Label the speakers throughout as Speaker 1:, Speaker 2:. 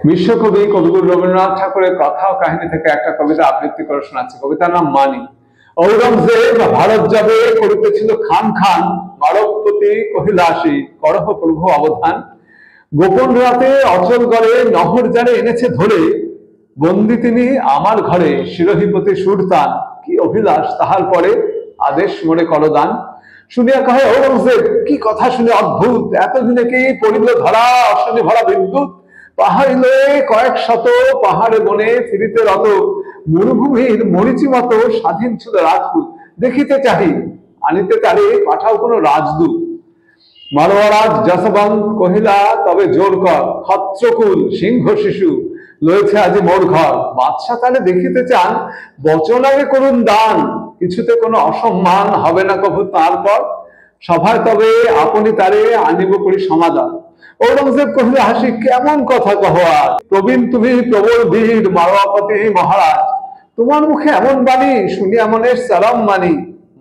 Speaker 1: বিশ্বকবি কবিগুরু রবীন্দ্রনাথ ঠাকুরের কথা ও কাহিনী থেকে একটা কবিতা আবৃত্তি করে শোনাচ্ছি। কবিতার নাম মানি। ঔরঙ্গজেব ভারত যাবে করিতেছিল খান খান, মারবপতি কহিল আসি করহ প্রভু অবধান। গোপন রাতে অচল গড়ে নহর যারে এনেছে ধরে, বন্দি তিনি আমার ঘরে শিরোহিপতি সুরতান। কি অভিলাষ তাহার পরে আদেশ মোরে করদান। শুনিয়া কহে ঔরঙ্গজেব কি কথা শুনে অদ্ভুত, এতদিনে কি পড়িল ধরা অশনি ভরা বিদ্যুৎ। পাহাড়িলে কয়েক শত পাহাড়ে বনে ফিরিতে রত, মরুভূমির মরিচি মতো স্বাধীন ছিল রাজপুত। দেখিতে চাহি আনিতে তারে পাঠাও কোন রাজদূত। মারোয়ারাজ যশবন্ত কহিলা তবে জোর কর, ক্ষত্রকুল সিংহ শিশু লয়েছে আজি মোর ঘর। বাদশাহ তাহলে দেখিতে চান, বচন আগে করুন দান, কিছুতে কোনো অসম্মান হবে না কভু তারপর। সভায় তবে আপনি তারে আনিব করি সমাধান। ঔরঙ্গজেব কহিল হাসি কেমন কথা কহ আর, প্রবীণ তুমি প্রবল বীর মারোয়াপতি মহারাজ। তোমার মুখে এমন বাণী শুনিয়া মনের চরম মানি।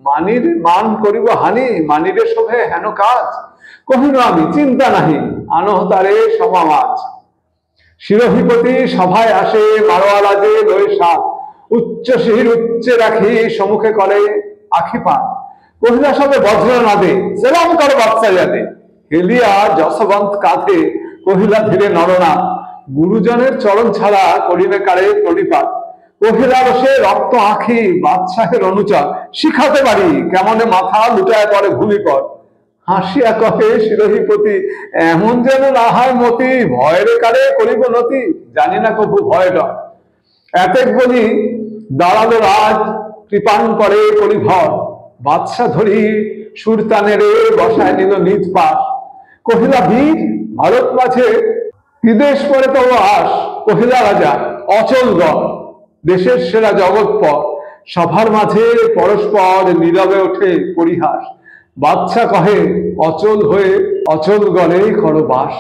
Speaker 1: মানির মান করিব হানি, মানিরে শোভে হেন কাজ। কহিল আমি চিন্তা নাহি, আনো তারে সমাজ। শিরোহিপতি সভায় আসে মারোয়ারাজে লয়ে সাপ, উচ্চ শির উচ্চে রাখি সম্মুখে করে আখি পান। কহিলা সবে বজ্র নাদে সেলাম কর বাচ্চা যাতে। হেলিয়া যশবন্ত কাঁধে কহিলা ধীরে নরনাথ, গুরুজনের চরণ ছাড়া করিবে কারে প্রণিপাত। কহিলা রসে রক্ত আঁখি বাদশাহের অনুচর, শিখাতে পারি কেমনে মাথা লুটায় পরে ভূমিকর। হাসিয়া কহে শিরোহিপতি এমন যেন না হয় মতি, ভয়ের কারে করিব নতি, জানি না কভু ভয় ডর। এতেক বলি দাঁড়ালো রাজ কৃপান করে করি ভর। বাদশাহ ধরি সুরতানেরে বসায় নিল নিজ পাশ। কহিলা বীর ভারত মাঝে বিদেশ পরে তব আস। কহিলা রাজা অচল গড় দেশের সেরা জগৎপর। সভার মাঝে পরস্পর নীরবে ওঠে পরিহাস। বাদশাহ কহে অচল হয়ে অচল গড়ে করো বাস।